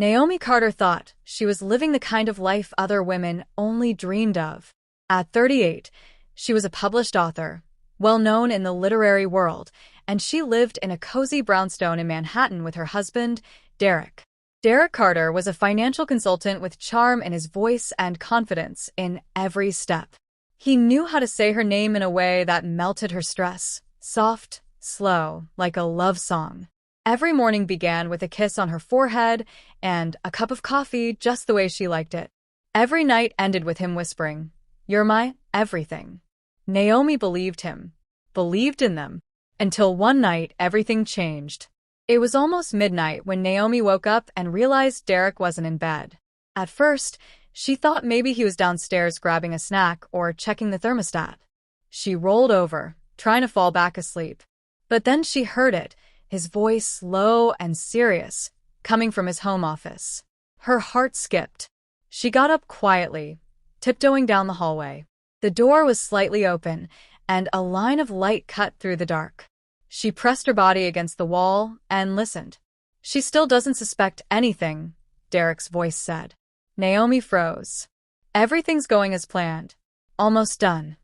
Naomi Carter thought she was living the kind of life other women only dreamed of. At 38, she was a published author, well known in the literary world, and she lived in a cozy brownstone in Manhattan with her husband, Derek. Derek Carter was a financial consultant with charm in his voice and confidence in every step. He knew how to say her name in a way that melted her stress, soft, slow, like a love song. Every morning began with a kiss on her forehead and a cup of coffee just the way she liked it. Every night ended with him whispering, "You're my everything." Naomi believed him, believed in them, until one night everything changed. It was almost midnight when Naomi woke up and realized Derek wasn't in bed. At first, she thought maybe he was downstairs grabbing a snack or checking the thermostat. She rolled over, trying to fall back asleep. But then she heard it, his voice low and serious, coming from his home office. Her heart skipped. She got up quietly, tiptoeing down the hallway. The door was slightly open, and a line of light cut through the dark. She pressed her body against the wall and listened. "She still doesn't suspect anything," Derek's voice said. Naomi froze. Everything's going as planned. Almost done.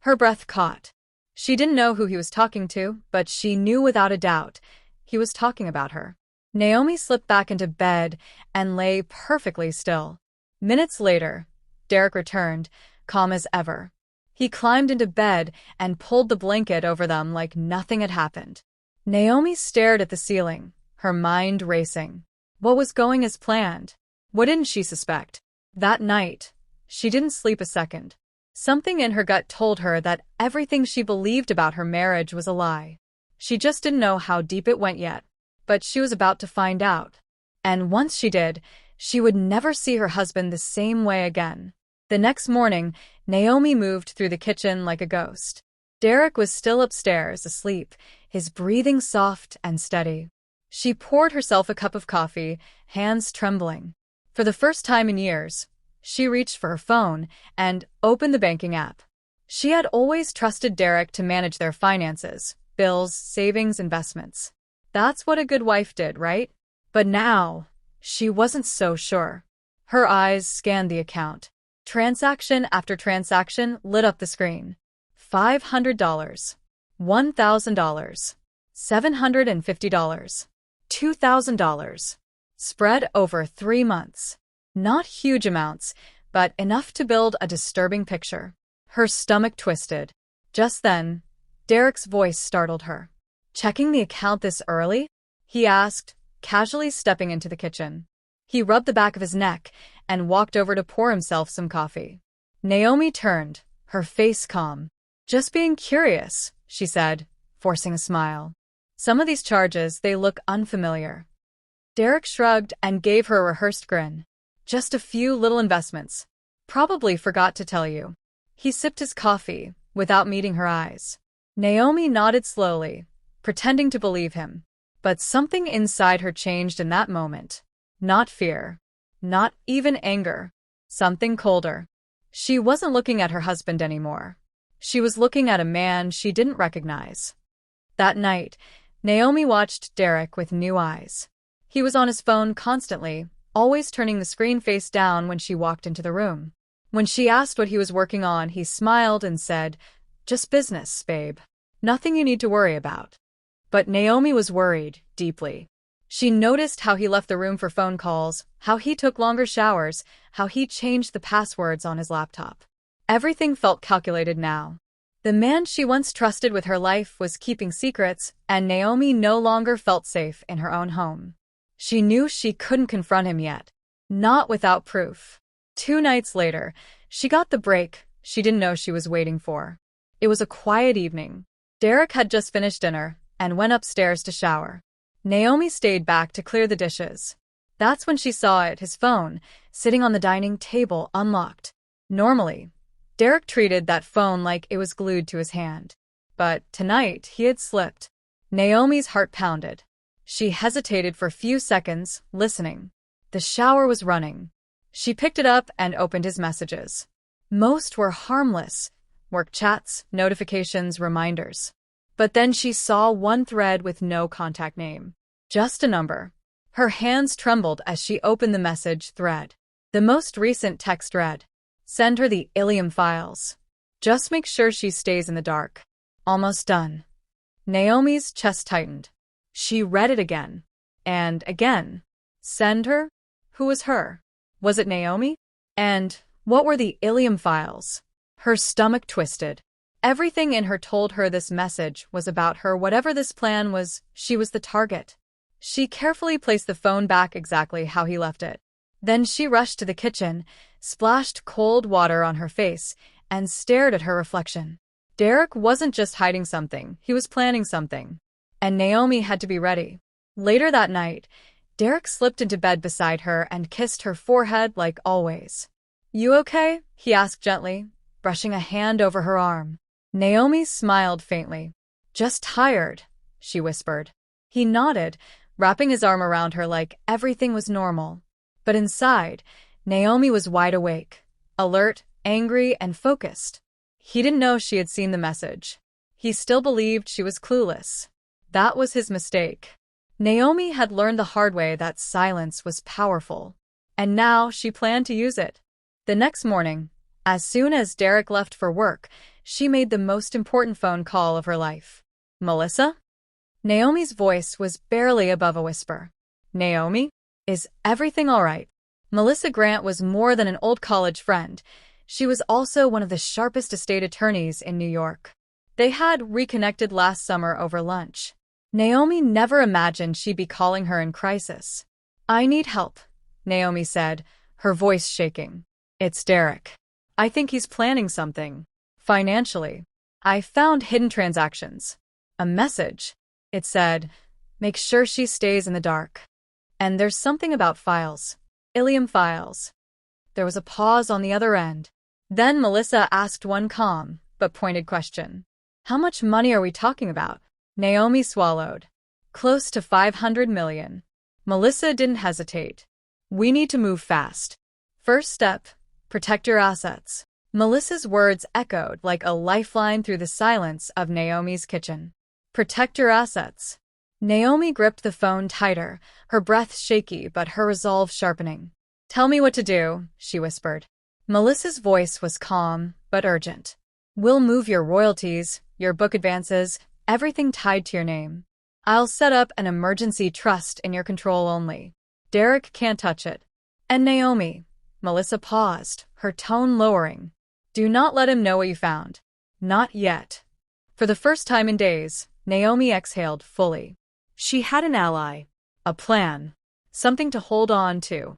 Her breath caught. She didn't know who he was talking to, but she knew without a doubt he was talking about her. Naomi slipped back into bed and lay perfectly still. Minutes later, Derek returned, calm as ever. He climbed into bed and pulled the blanket over them like nothing had happened. Naomi stared at the ceiling, her mind racing. What was going as planned? What didn't she suspect? That night, she didn't sleep a second. Something in her gut told her that everything she believed about her marriage was a lie. She just didn't know how deep it went yet, but she was about to find out. And once she did, she would never see her husband the same way again. The next morning, Naomi moved through the kitchen like a ghost. Derek was still upstairs, asleep, his breathing soft and steady. She poured herself a cup of coffee, hands trembling. For the first time in years, she reached for her phone and opened the banking app. She had always trusted Derek to manage their finances, bills, savings, investments. That's what a good wife did, right? But now, she wasn't so sure. Her eyes scanned the account. Transaction after transaction lit up the screen. $500, $1,000, $750, $2,000. Spread over 3 months. Not huge amounts, but enough to build a disturbing picture. Her stomach twisted. Just then, Derek's voice startled her. "Checking the account this early?" he asked, casually stepping into the kitchen. He rubbed the back of his neck and walked over to pour himself some coffee. Naomi turned, her face calm. "Just being curious," she said, forcing a smile. "Some of these charges, they look unfamiliar." Derek shrugged and gave her a rehearsed grin. "Just a few little investments. Probably forgot to tell you." He sipped his coffee, without meeting her eyes. Naomi nodded slowly, pretending to believe him. But something inside her changed in that moment. Not fear. Not even anger. Something colder. She wasn't looking at her husband anymore. She was looking at a man she didn't recognize. That night, Naomi watched Derek with new eyes. He was on his phone constantly, always turning the screen face down when she walked into the room. When she asked what he was working on, he smiled and said, "Just business, babe. Nothing you need to worry about." But Naomi was worried, deeply. She noticed how he left the room for phone calls, how he took longer showers, how he changed the passwords on his laptop. Everything felt calculated now. The man she once trusted with her life was keeping secrets, and Naomi no longer felt safe in her own home. She knew she couldn't confront him yet. Not without proof. 2 nights later, she got the break she didn't know she was waiting for. It was a quiet evening. Derek had just finished dinner and went upstairs to shower. Naomi stayed back to clear the dishes. That's when she saw it, his phone, sitting on the dining table unlocked. Normally, Derek treated that phone like it was glued to his hand. But tonight, he had slipped. Naomi's heart pounded. She hesitated for a few seconds, listening. The shower was running. She picked it up and opened his messages. Most were harmless. Work chats, notifications, reminders. But then she saw one thread with no contact name. Just a number. Her hands trembled as she opened the message thread. The most recent text read, "Send her the Ilium files. Just make sure she stays in the dark. Almost done." Naomi's chest tightened. She read it again. And again. Send her? Who was her? Was it Naomi? And what were the Ilium files? Her stomach twisted. Everything in her told her this message was about her. Whatever this plan was, she was the target. She carefully placed the phone back exactly how he left it. Then she rushed to the kitchen, splashed cold water on her face, and stared at her reflection. Derek wasn't just hiding something, he was planning something. And Naomi had to be ready. Later that night, Derek slipped into bed beside her and kissed her forehead like always. "You okay?" he asked gently, brushing a hand over her arm. Naomi smiled faintly. "Just tired," she whispered. He nodded, wrapping his arm around her like everything was normal. But inside, Naomi was wide awake, alert, angry, and focused. He didn't know she had seen the message. He still believed she was clueless. That was his mistake. Naomi had learned the hard way that silence was powerful. And now she planned to use it. The next morning, as soon as Derek left for work, she made the most important phone call of her life. "Melissa?" Naomi's voice was barely above a whisper. "Naomi? Is everything all right?" Melissa Grant was more than an old college friend. She was also one of the sharpest estate attorneys in New York. They had reconnected last summer over lunch. Naomi never imagined she'd be calling her in crisis. "I need help," Naomi said, her voice shaking. "It's Derek. I think he's planning something. Financially. I found hidden transactions. A message. It said, 'Make sure she stays in the dark.' And there's something about files. Ilium files." There was a pause on the other end. Then Melissa asked one calm but pointed question. "How much money are we talking about?" Naomi swallowed. "Close to 500 million. Melissa didn't hesitate. "We need to move fast. First step, protect your assets." Melissa's words echoed like a lifeline through the silence of Naomi's kitchen. "Protect your assets." Naomi gripped the phone tighter, her breath shaky but her resolve sharpening. "Tell me what to do," she whispered. Melissa's voice was calm but urgent. "We'll move your royalties, your book advances, everything tied to your name. I'll set up an emergency trust in your control only. Derek can't touch it. And Naomi," Melissa paused, her tone lowering, "do not let him know what you found. Not yet." For the first time in days, Naomi exhaled fully. She had an ally, a plan, something to hold on to.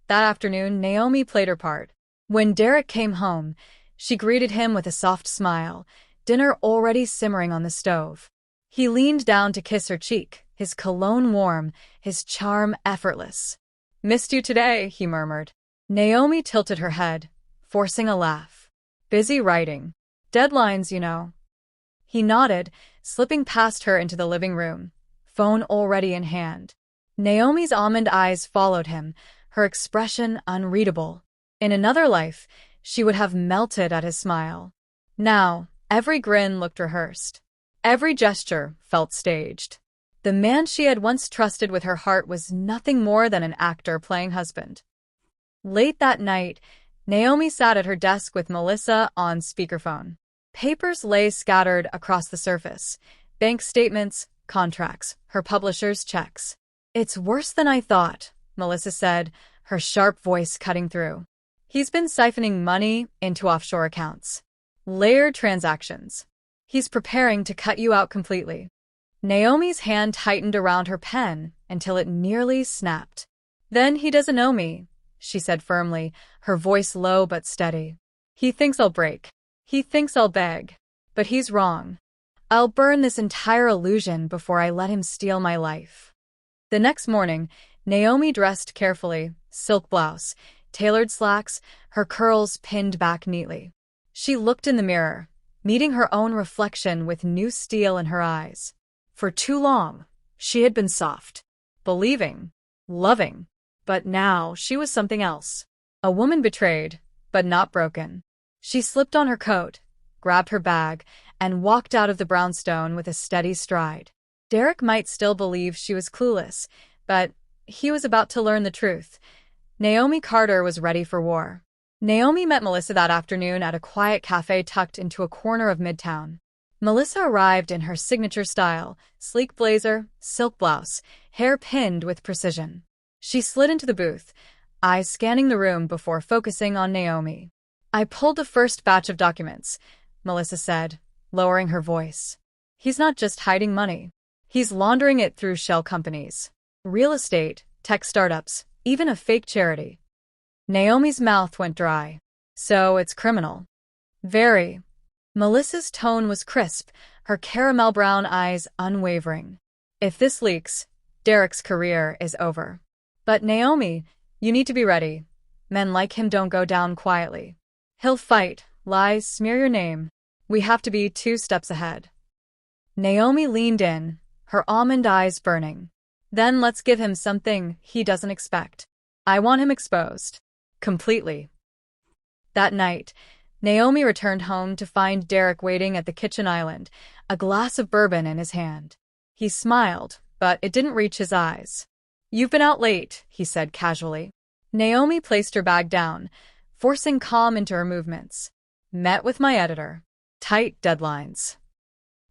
That afternoon, Naomi played her part. When Derek came home, she greeted him with a soft smile, dinner already simmering on the stove. He leaned down to kiss her cheek, his cologne warm, his charm effortless. "Missed you today," he murmured. Naomi tilted her head, forcing a laugh. "Busy writing. Deadlines, you know." He nodded, slipping past her into the living room, phone already in hand. Naomi's almond eyes followed him, her expression unreadable. In another life, she would have melted at his smile. Now, every grin looked rehearsed. Every gesture felt staged. The man she had once trusted with her heart was nothing more than an actor playing husband. Late that night, Naomi sat at her desk with Melissa on speakerphone. Papers lay scattered across the surface. Bank statements, contracts, her publisher's checks. "It's worse than I thought," Melissa said, her sharp voice cutting through. "He's been siphoning money into offshore accounts. Layered transactions. He's preparing to cut you out completely." Naomi's hand tightened around her pen until it nearly snapped. "Then he doesn't know me," she said firmly, her voice low but steady. "He thinks I'll break. He thinks I'll beg. But he's wrong. I'll burn this entire illusion before I let him steal my life." The next morning, Naomi dressed carefully, silk blouse, tailored slacks, her curls pinned back neatly. She looked in the mirror, meeting her own reflection with new steel in her eyes. For too long, she had been soft, believing, loving, but now she was something else. A woman betrayed, but not broken. She slipped on her coat, grabbed her bag, and walked out of the brownstone with a steady stride. Derek might still believe she was clueless, but He was about to learn the truth. Naomi Carter was ready for war. Naomi met Melissa that afternoon at a quiet cafe tucked into a corner of Midtown. Melissa arrived in her signature style, sleek blazer, silk blouse, hair pinned with precision. She slid into the booth, eyes scanning the room before focusing on Naomi. "I pulled the first batch of documents," Melissa said, lowering her voice. "He's not just hiding money. He's laundering it through shell companies. Real estate, tech startups, even a fake charity." Naomi's mouth went dry. "So it's criminal." "Very." Melissa's tone was crisp, her caramel brown eyes unwavering. "If this leaks, Derek's career is over." "But Naomi, you need to be ready. Men like him don't go down quietly. He'll fight, lie, smear your name. We have to be 2 steps ahead." Naomi leaned in, her almond eyes burning. "Then let's give him something he doesn't expect. I want him exposed. Completely." That night, Naomi returned home to find Derek waiting at the kitchen island, a glass of bourbon in his hand. He smiled, but it didn't reach his eyes. "You've been out late," he said casually. Naomi placed her bag down, forcing calm into her movements. "Met with my editor. Tight deadlines."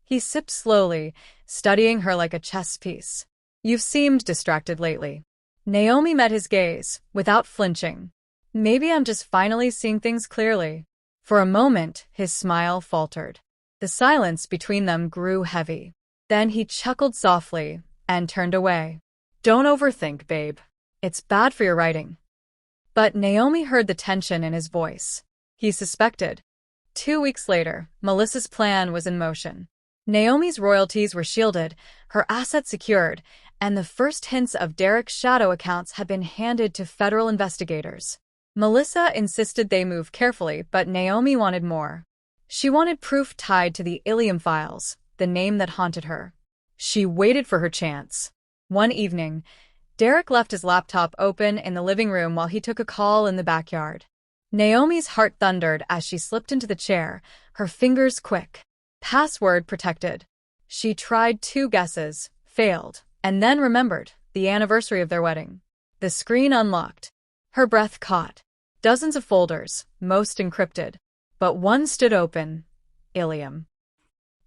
He sipped slowly, studying her like a chess piece. "You've seemed distracted lately." Naomi met his gaze, without flinching. "Maybe I'm just finally seeing things clearly." For a moment, his smile faltered. The silence between them grew heavy. Then he chuckled softly and turned away. "Don't overthink, babe. It's bad for your writing." But Naomi heard the tension in his voice. He suspected. 2 weeks later, Melissa's plan was in motion. Naomi's royalties were shielded, her assets secured, and the first hints of Derek's shadow accounts had been handed to federal investigators. Melissa insisted they move carefully, but Naomi wanted more. She wanted proof tied to the Ilium files, the name that haunted her. She waited for her chance. One evening, Derek left his laptop open in the living room while he took a call in the backyard. Naomi's heart thundered as she slipped into the chair, her fingers quick. Password protected. She tried 2 guesses, failed, and then remembered the anniversary of their wedding. The screen unlocked. Her breath caught. Dozens of folders, most encrypted. But one stood open. Ilium.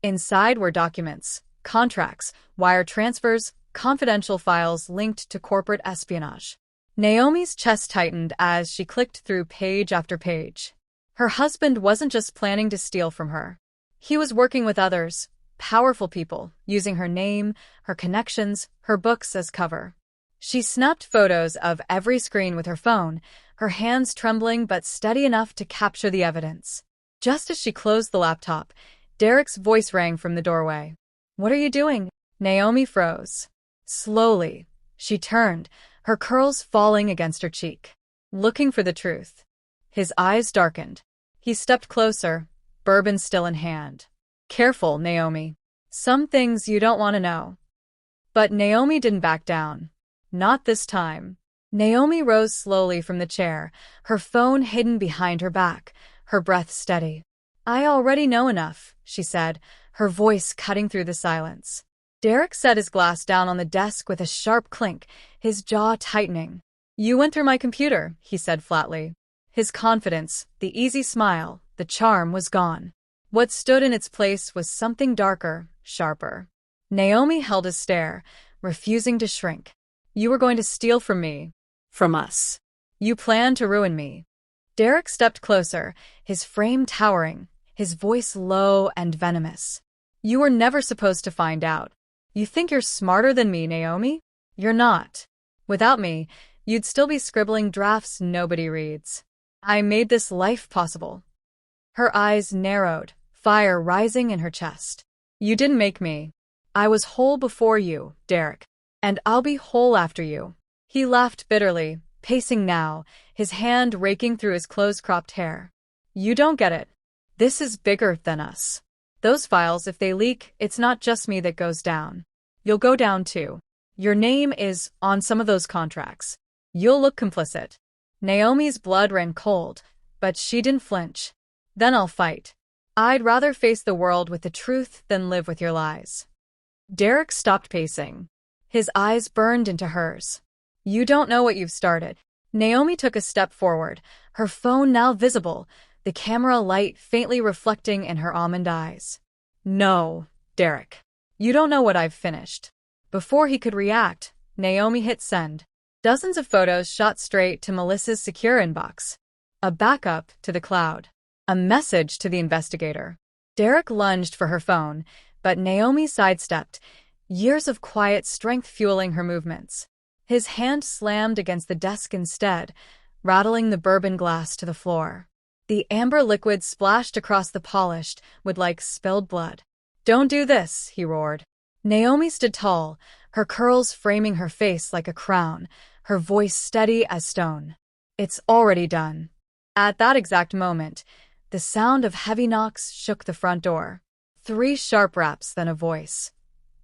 Inside were documents, contracts, wire transfers, confidential files linked to corporate espionage. Naomi's chest tightened as she clicked through page after page. Her husband wasn't just planning to steal from her. He was working with others, powerful people, using her name, her connections, her books as cover. She snapped photos of every screen with her phone, her hands trembling but steady enough to capture the evidence. Just as she closed the laptop, Derek's voice rang from the doorway. "What are you doing?" Naomi froze. Slowly, she turned, her curls falling against her cheek. "Looking for the truth." His eyes darkened. He stepped closer, bourbon still in hand. "Careful, Naomi. Some things you don't want to know." But Naomi didn't back down. Not this time. Naomi rose slowly from the chair, her phone hidden behind her back, her breath steady. "I already know enough," she said, her voice cutting through the silence. Derek set his glass down on the desk with a sharp clink, his jaw tightening. "You went through my computer," he said flatly. His confidence, the easy smile, the charm was gone. What stood in its place was something darker, sharper. Naomi held his stare, refusing to shrink. "You were going to steal from me. From us. You planned to ruin me." Derek stepped closer, his frame towering, his voice low and venomous. "You were never supposed to find out. You think you're smarter than me, Naomi? You're not. Without me, you'd still be scribbling drafts nobody reads. I made this life possible." Her eyes narrowed, fire rising in her chest. "You didn't make me. I was whole before you, Derek. And I'll be whole after you." He laughed bitterly, pacing now, his hand raking through his close-cropped hair. "You don't get it. This is bigger than us. Those files, if they leak, it's not just me that goes down. You'll go down too. Your name is on some of those contracts. You'll look complicit." Naomi's blood ran cold, but she didn't flinch. "Then I'll fight. I'd rather face the world with the truth than live with your lies." Derek stopped pacing. His eyes burned into hers. You don't know what you've started. Naomi took a step forward, her phone now visible, the camera light faintly reflecting in her almond eyes. No, Derek. You don't know what I've finished. Before he could react, Naomi hit send. Dozens of photos shot straight to Melissa's secure inbox. A backup to the cloud. A message to the investigator. Derek lunged for her phone, but Naomi sidestepped, years of quiet strength fueling her movements. His hand slammed against the desk instead, rattling the bourbon glass to the floor. The amber liquid splashed across the polished wood like spilled blood. Don't do this, he roared. Naomi stood tall, her curls framing her face like a crown, her voice steady as stone. It's already done. At that exact moment, the sound of heavy knocks shook the front door. 3 sharp raps, then a voice.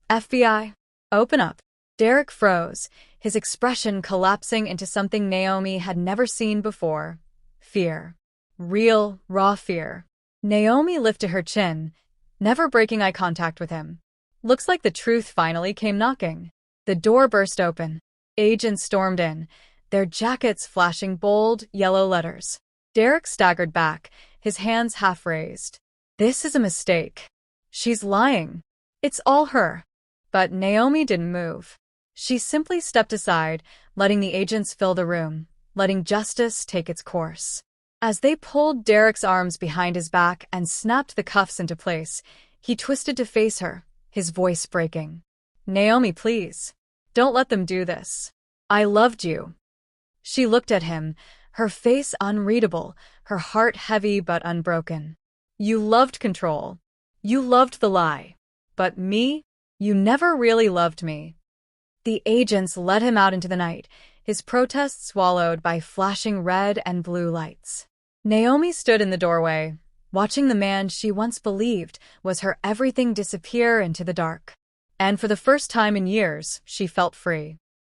FBI? Open up. Derek froze, his expression collapsing into something Naomi had never seen before. Fear. Real, raw fear. Naomi lifted her chin, never breaking eye contact with him. Looks like the truth finally came knocking. The door burst open. Agents stormed in, their jackets flashing bold, yellow letters. Derek staggered back, his hands half raised. This is a mistake. She's lying. It's all her. But Naomi didn't move. She simply stepped aside, letting the agents fill the room, letting justice take its course. As they pulled Derek's arms behind his back and snapped the cuffs into place, he twisted to face her, his voice breaking. Naomi, please. Don't let them do this. I loved you. She looked at him, her face unreadable, her heart heavy but unbroken. You loved control. You loved the lie. But me? You never really loved me. The agents led him out into the night, his protest swallowed by flashing red and blue lights. Naomi stood in the doorway, watching the man she once believed was her everything disappear into the dark. And for the first time in years, she felt free.